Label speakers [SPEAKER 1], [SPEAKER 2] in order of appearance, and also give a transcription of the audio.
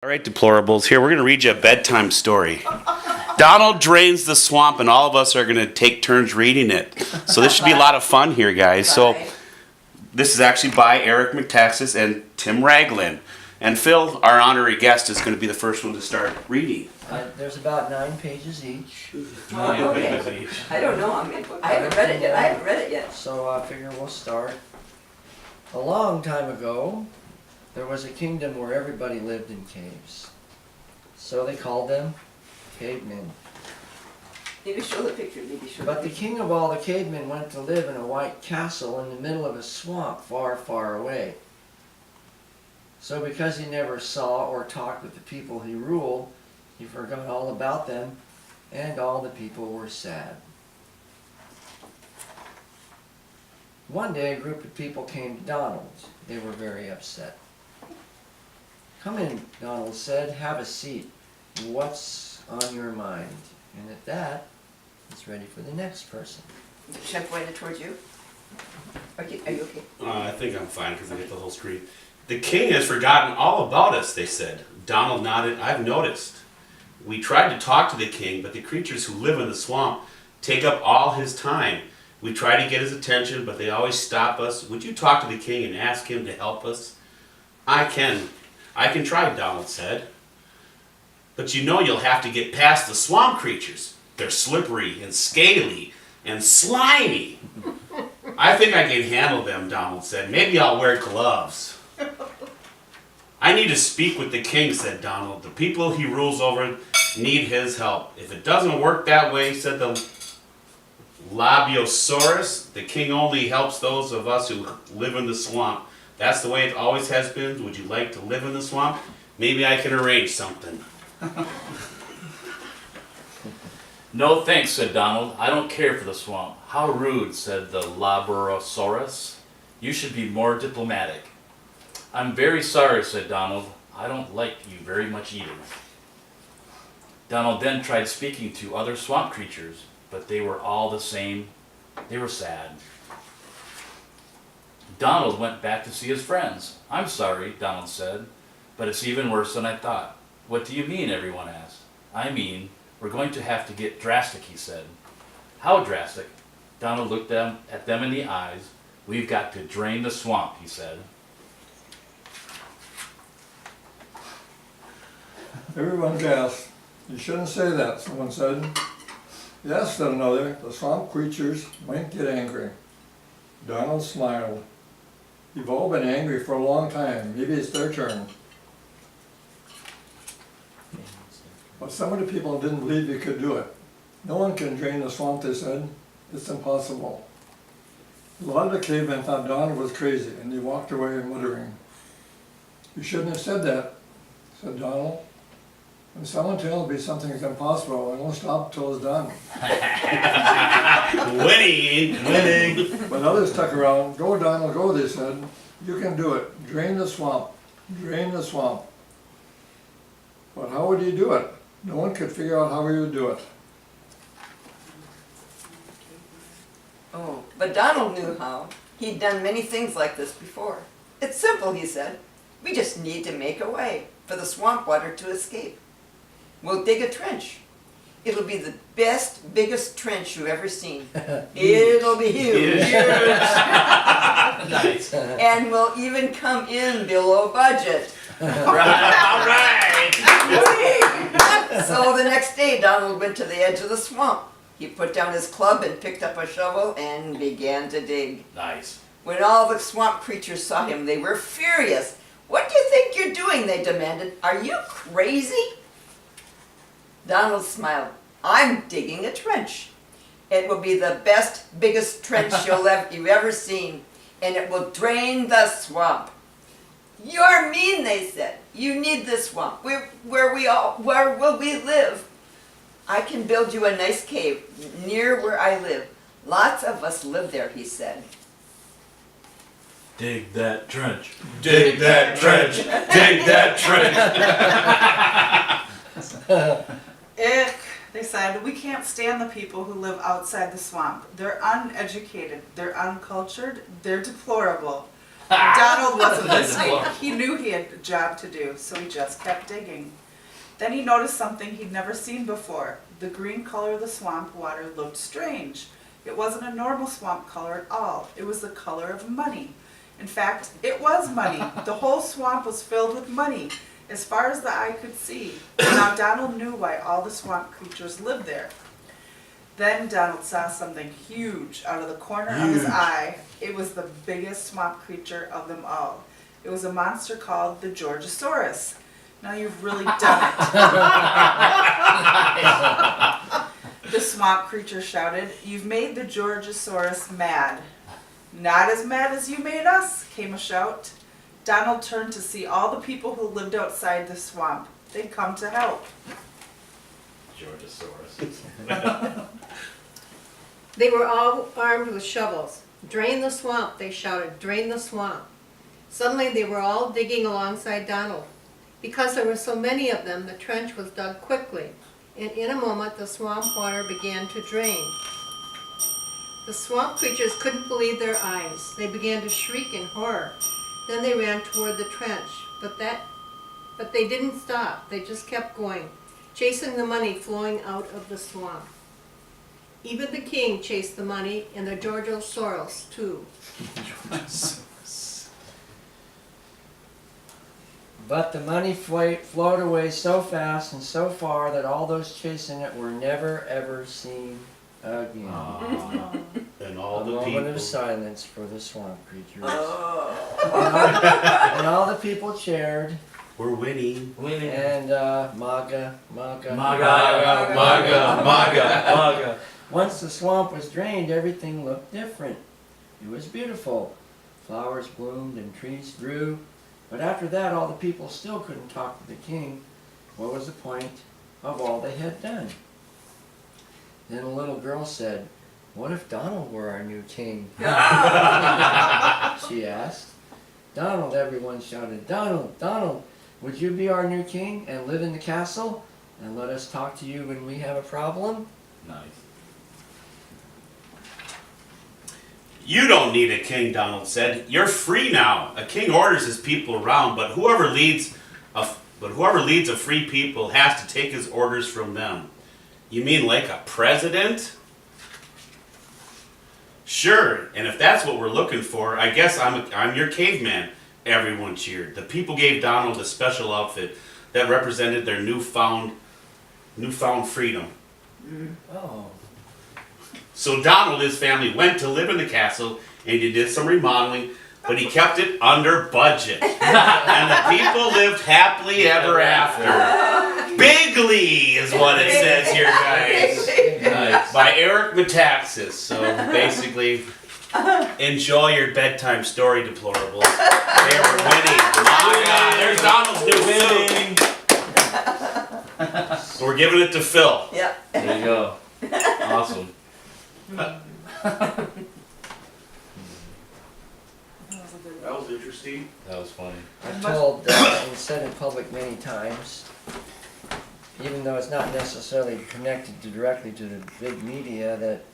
[SPEAKER 1] All right, deplorables, here we're going to read you a bedtime story. Donald drains the swamp, and all of us are going to take turns reading it. So this should be a lot of fun here, guys. So this is actually by Eric Metaxas and Tim Raglin. And Phil, our honorary guest, is going to be the first one to start reading.
[SPEAKER 2] There's about 9 pages each.
[SPEAKER 3] Okay. I don't know. I haven't read it yet.
[SPEAKER 2] So I figure we'll start. A long time ago, there was a kingdom where everybody lived in caves. So they called them cavemen.
[SPEAKER 3] Maybe show the picture.
[SPEAKER 2] But the king of all the cavemen went to live in a white castle in the middle of a swamp far, far away. So because he never saw or talked with the people he ruled, he forgot all about them, and all the people were sad. One day a group of people came to Donald. They were very upset. "Come in," Donald said. "Have a seat. What's on your mind?" And at that, it's ready for the next person.
[SPEAKER 3] Should I point it towards you? Okay, are you okay?
[SPEAKER 1] I think I'm fine because I get the whole screen. "The king has forgotten all about us," they said. Donald nodded. "I've noticed. We tried to talk to the king, but the creatures who live in the swamp take up all his time. We try to get his attention, but they always stop us. Would you talk to the king and ask him to help us?" I can try," Donald said. "But you know you'll have to get past the swamp creatures. They're slippery and scaly and slimy." "I think I can handle them," Donald said. "Maybe I'll wear gloves." "I need to speak with the king," said Donald. "The people he rules over need his help. If it doesn't work that way," said the Labiosaurus, "the king only helps those of us who live in the swamp. That's the way it always has been. Would you like to live in the swamp? Maybe I can arrange something."
[SPEAKER 4] "No thanks," said Donald. "I don't care for the swamp." "How rude," said the Laborosaurus. "You should be more diplomatic." "I'm very sorry," said Donald. "I don't like you very much either." Donald then tried speaking to other swamp creatures, but they were all the same. They were sad. Donald went back to see his friends. "I'm sorry," Donald said, "but it's even worse than I thought." "What do you mean?" everyone asked. "I mean, we're going to have to get drastic," he said. "How drastic?" Donald looked at them in the eyes. "We've got to drain the swamp," he said.
[SPEAKER 5] Everyone gasped. "You shouldn't say that," someone said. "Yes," said another, "the swamp creatures might get angry." Donald smiled. "You've all been angry for a long time. Maybe it's their turn." But some of the people didn't believe you could do it. "No one can drain the swamp," they said. "It's impossible." A lot of the cavemen thought Donald was crazy, and they walked away muttering. "You shouldn't have said that," said Donald. "When someone tells me something's impossible, I won't stop till it's done."
[SPEAKER 1] Winning!
[SPEAKER 5] But others stuck around. "Go, Donald, go," they said. "You can do it. Drain the swamp. Drain the swamp." But how would you do it? No one could figure out how he would do it.
[SPEAKER 3] Oh, but Donald knew how. He'd done many things like this before. "It's simple," he said. "We just need to make a way for the swamp water to escape. We'll dig a trench. It'll be the best, biggest trench you've ever seen. It'll be huge.
[SPEAKER 4] Nice.
[SPEAKER 3] And we'll even come in below budget."
[SPEAKER 1] All right!
[SPEAKER 3] So the next day, Donald went to the edge of the swamp. He put down his club and picked up a shovel and began to dig.
[SPEAKER 4] Nice.
[SPEAKER 3] When all the swamp creatures saw him, they were furious. "What do you think you're doing?" they demanded. "Are you crazy?" Donald smiled. "I'm digging a trench. It will be the best, biggest trench you've ever seen, and it will drain the swamp." "You're mean," they said. "You need the swamp. Where will we live?" "I can build you a nice cave near where I live. Lots of us live there," he said.
[SPEAKER 4] Dig that trench.
[SPEAKER 1] Dig that trench! Dig that trench!
[SPEAKER 6] They said, "We can't stand the people who live outside the swamp. They're uneducated, they're uncultured, they're deplorable. Donald wasn't listening. He knew he had a job to do, so he just kept digging. Then he noticed something he'd never seen before. The green color of the swamp water looked strange. It wasn't a normal swamp color at all. It was the color of money. In fact, it was money. The whole swamp was filled with money, as far as the eye could see. Now Donald knew why all the swamp creatures lived there. Then Donald saw something huge out of the corner of his eye. It was the biggest swamp creature of them all. It was a monster called the Georgosaurus. Now you've really done it. The swamp creature shouted, "You've made the Georgosaurus mad." "Not as mad as you made us," came a shout. Donald turned to see all the people who lived outside the swamp. They'd come to help.
[SPEAKER 1] Georgosaurus.
[SPEAKER 7] They were all armed with shovels. "Drain the swamp," they shouted, "drain the swamp." Suddenly they were all digging alongside Donald. Because there were so many of them, the trench was dug quickly, and in a moment the swamp water began to drain. The swamp creatures couldn't believe their eyes. They began to shriek in horror. Then they ran toward the trench, but they didn't stop. They just kept going, chasing the money flowing out of the swamp. Even the king chased the money, and the Georgosaurus too.
[SPEAKER 2] But the money flowed away so fast and so far that all those chasing it were never ever seen again.
[SPEAKER 1] And all
[SPEAKER 2] A
[SPEAKER 1] the
[SPEAKER 2] moment
[SPEAKER 1] people.
[SPEAKER 2] of silence for the swamp creatures.
[SPEAKER 3] Oh.
[SPEAKER 2] And all the people cheered,
[SPEAKER 1] We're winning.
[SPEAKER 2] and MAGA.
[SPEAKER 4] Maga.
[SPEAKER 2] Once the swamp was drained, everything looked different. It was beautiful. Flowers bloomed and trees grew. But after that, all the people still couldn't talk to the king. What was the point of all they had done? Then a little girl said, "What if Donald were our new king?" She asked. "Donald," everyone shouted. "Donald, Donald, would you be our new king and live in the castle and let us talk to you when we have a problem?"
[SPEAKER 4] Nice.
[SPEAKER 1] You don't need a king, Donald said. You're free now. A king orders his people around, but whoever leads a free people has to take his orders from them. You mean like a president? Sure, and if that's what we're looking for, I guess I'm your caveman. Everyone cheered. The people gave Donald a special outfit that represented their newfound freedom.
[SPEAKER 2] Oh.
[SPEAKER 1] So Donald and his family went to live in the castle, and he did some remodeling, but he kept it under budget. And the people lived happily ever after. Bigly is what it says here, guys.
[SPEAKER 4] Nice.
[SPEAKER 1] By Eric Metaxas. So basically, enjoy your bedtime story, deplorables. They were winning. Maga. There's Donald's new suit. So we're giving it to Phil.
[SPEAKER 3] Yeah.
[SPEAKER 4] There you go. Awesome.
[SPEAKER 1] That was interesting.
[SPEAKER 4] That was funny.
[SPEAKER 2] I've told and said in public many times, even though it's not necessarily connected directly to the big media, that